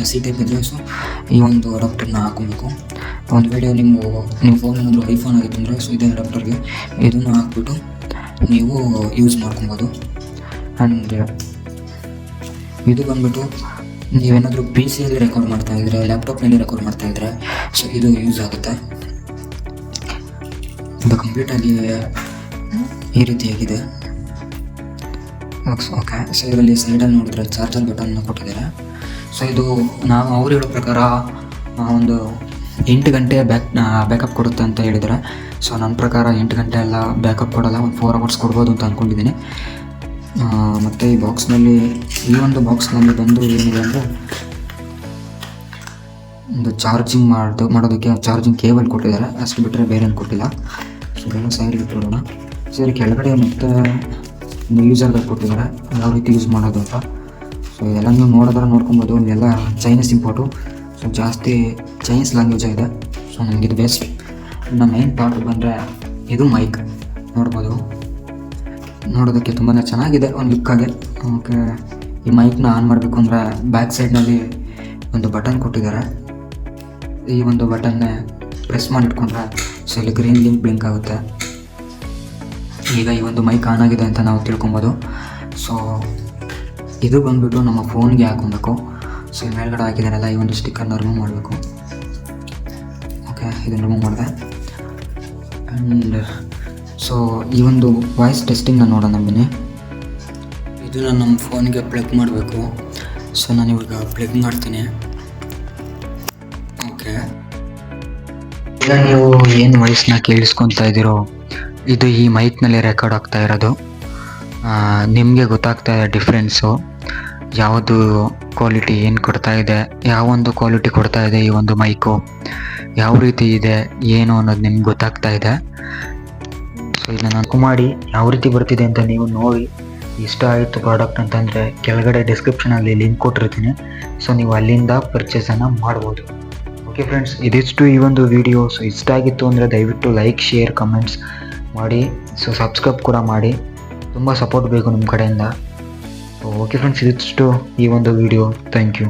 C type ಇದ್ದರೆ so ಈ ಒಂದು ಅಡಾಪ್ಟರ್ನ ಹಾಕೊಬೇಕು. ಒಂದು ವೇಳೆ ನಿಮ್ಮ ಫೋನ್ ಏನಾದರೂ ಐಫೋನ್ ಆಗಿತ್ತು ಅಂದರೆ ಸೊ ಇದೇ ಅಡಾಪ್ಟರ್ಗೆ ಇದನ್ನು ಹಾಕ್ಬಿಟ್ಟು ನೀವು ಯೂಸ್ ಮಾಡ್ಕೊಬೋದು. ಆ್ಯಂಡ್ ಇದು ಬಂದ್ಬಿಟ್ಟು ನೀವೇನಾದರೂ ಪಿ ಸಿಯಲ್ಲಿ ರೆಕಾರ್ಡ್ ಮಾಡ್ತಾಯಿದ್ರೆ, ಲ್ಯಾಪ್ಟಾಪ್ನಲ್ಲಿ ರೆಕಾರ್ಡ್ ಮಾಡ್ತಾಯಿದ್ರೆ ಸೊ ಇದು ಯೂಸ್ ಆಗುತ್ತೆ. ಇದು ಕಂಪ್ಲೀಟಾಗಿ ಈ ರೀತಿಯಾಗಿದೆ. ಓಕೆ, ಸೊ ಇದರಲ್ಲಿ ಸೈಡಲ್ಲಿ ನೋಡಿದ್ರೆ ಚಾರ್ಜರ್ ಬಟನ್ನ ಕೊಟ್ಟಿದ್ದಾರೆ. ಸೊ ಇದು ಅವ್ರು ಹೇಳೋ ಪ್ರಕಾರ ಒಂದು 8 ಗಂಟೆ ಬ್ಯಾಕಪ್ ಕೊಡುತ್ತೆ ಅಂತ ಹೇಳಿದ್ದಾರೆ. ಸೊ ನನ್ನ ಪ್ರಕಾರ 8 ಗಂಟೆ ಎಲ್ಲ ಬ್ಯಾಕಪ್ ಕೊಡೋಲ್ಲ, ಒಂದು 4 ಅವರ್ಸ್ ಕೊಡ್ಬೋದು ಅಂತ ಅಂದ್ಕೊಂಡಿದ್ದೀನಿ. ಮತ್ತು ಈ ಬಾಕ್ಸ್ನಲ್ಲಿ ಬಂದು ಏನಿದೆ ಅಂದರೆ ಒಂದು ಚಾರ್ಜಿಂಗ್ ಮಾಡೋದಕ್ಕೆ ಚಾರ್ಜಿಂಗ್ ಕೇಬಲ್ ಕೊಟ್ಟಿದ್ದಾರೆ, ಅಷ್ಟು ಬಿಟ್ಟರೆ ಬೇರೆ ಏನು ಕೊಟ್ಟಿಲ್ಲ. ಸೊ ಇದೆಲ್ಲ ಸೈಡ್ ಇಟ್ಬಿಡೋಣ. ಸೊ ಇಲ್ಲಿ ಕೆಳಗಡೆ ಮತ್ತು ಯೂಸರ್ ಗೈಡ್ ಕೊಟ್ಟಿದ್ದಾರೆ, ಯಾವ ರೀತಿ ಯೂಸ್ ಮಾಡೋದು ಅಂತ. ಸೊ ಇದೆಲ್ಲ ನೀವು ನೋಡ್ಕೊಬೋದು. ಇದೆಲ್ಲ ಚೈನೀಸ್ ಇಂಪೋರ್ಟು, ಸೊ ಜಾಸ್ತಿ ಚೈನೀಸ್ ಲ್ಯಾಂಗ್ವೇಜ್ ಇದೆ. ಸೊ ನನಗಿದು ಬೆಸ್ಟ್. ಇನ್ನು ಮೈನ್ ಪಾರ್ಟ್ ಬಂದರೆ ಇದು ಮೈಕ್ ನೋಡ್ಬೋದು, ನೋಡೋದಕ್ಕೆ ತುಂಬಾ ಚೆನ್ನಾಗಿದೆ ಒಂದು ಲುಕ್ಕಾಗೆ. ಓಕೆ, ಈ ಮೈಕ್ನ ಆನ್ ಮಾಡಬೇಕು ಅಂದರೆ ಬ್ಯಾಕ್ ಸೈಡ್ನಲ್ಲಿ ಒಂದು ಬಟನ್ ಕೊಟ್ಟಿದ್ದಾರೆ. ಈ ಒಂದು ಬಟನ್ನೇ ಪ್ರೆಸ್ ಮಾಡಿಟ್ಕೊಂಡ್ರೆ ಸೊ ಇಲ್ಲಿ ಗ್ರೀನ್ ಬ್ಲಿಂಕ್ ಆಗುತ್ತೆ. ಈಗ ಈ ಒಂದು ಮೈಕ್ ಆನ್ ಆಗಿದೆ ಅಂತ ನಾವು ತಿಳ್ಕೊಬೋದು. ಸೊ ಇದು ಬಂದುಬಿಟ್ಟು ನಮ್ಮ ಫೋನ್ಗೆ ಹಾಕೊಬೇಕು. ಸೊ ಮೇಲ್ಗಡೆ ಹಾಕಿದಾರಲ್ಲ ಈ ಒಂದು ಸ್ಟಿಕ್ಕರ್ನ ರಿಮೂವ್ ಮಾಡಬೇಕು. ಓಕೆ, ಇದನ್ನು ರಿಮೂವ್ ಮಾಡಿದೆ. ಆ್ಯಂಡ್ ಸೊ ಈ ಒಂದು ವಾಯ್ಸ್ ಟೆಸ್ಟಿಂಗ್ನ ನೋಡೋಣ ಬನ್ನಿ. ಇದು ನಾನು ನಮ್ಮ ಫೋನ್ಗೆ ಪ್ಲಗ್ ಮಾಡಬೇಕು. ಸೊ ನಾನು ಇವಾಗ ಪ್ಲಗ್ ಮಾಡ್ತೀನಿ. ಓಕೆ, ಈಗ ನೀವು ಏನು ವಾಯ್ಸ್ನ ಕೇಳಿಸ್ಕೊತಾ ಇದ್ದೀರೋ ಇದು ಈ ಮೈಕ್ನಲ್ಲಿ ರೆಕಾರ್ಡ್ ಆಗ್ತಾ ಇರೋದು. ನಿಮಗೆ ಗೊತ್ತಾಗ್ತಾ ಇದೆ ಡಿಫ್ರೆನ್ಸು, ಯಾವುದು ಕ್ವಾಲಿಟಿ ಏನು ಕೊಡ್ತಾ ಇದೆ, ಯಾವೊಂದು ಕ್ವಾಲಿಟಿ ಕೊಡ್ತಾ ಇದೆ ಈ ಒಂದು ಮೈಕು, ಯಾವ ರೀತಿ ಇದೆ ಏನು ಅನ್ನೋದು ನಿಮ್ಗೆ ಗೊತ್ತಾಗ್ತಾ ಇದೆ. ಸೊ ಇದನ್ನ ನಾನು ಮಾಡಿ ಯಾವ ರೀತಿ ಬರ್ತಿದೆ ಅಂತ ನೀವು ನೋಡಿ ಇಷ್ಟ ಆಯಿತು ಪ್ರಾಡಕ್ಟ್ ಅಂತಂದರೆ ಕೆಳಗಡೆ ಡಿಸ್ಕ್ರಿಪ್ಷನಲ್ಲಿ ಲಿಂಕ್ ಕೊಟ್ಟಿರ್ತೀನಿ. ಸೊ ನೀವು ಅಲ್ಲಿಂದ ಪರ್ಚೇಸನ್ನು ಮಾಡ್ಬೋದು. ಓಕೆ ಫ್ರೆಂಡ್ಸ್, ಇದಿಷ್ಟು ಈ ಒಂದು ವಿಡಿಯೋ. ಸೊ ಇಷ್ಟ ಆಗಿತ್ತು ಅಂದರೆ ದಯವಿಟ್ಟು ಲೈಕ್, ಶೇರ್, ಕಮೆಂಟ್ಸ್ ಮಾಡಿ. ಸೊ ಸಬ್ಸ್ಕ್ರೈಬ್ ಕೂಡ ಮಾಡಿ, ತುಂಬ ಸಪೋರ್ಟ್ ಬೇಕು ನಿಮ್ಮ ಕಡೆಯಿಂದ. ಓಕೆ ಫ್ರೆಂಡ್ಸ್, ಇದಿಷ್ಟು ಈ ಒಂದು ವಿಡಿಯೋ. Thank you.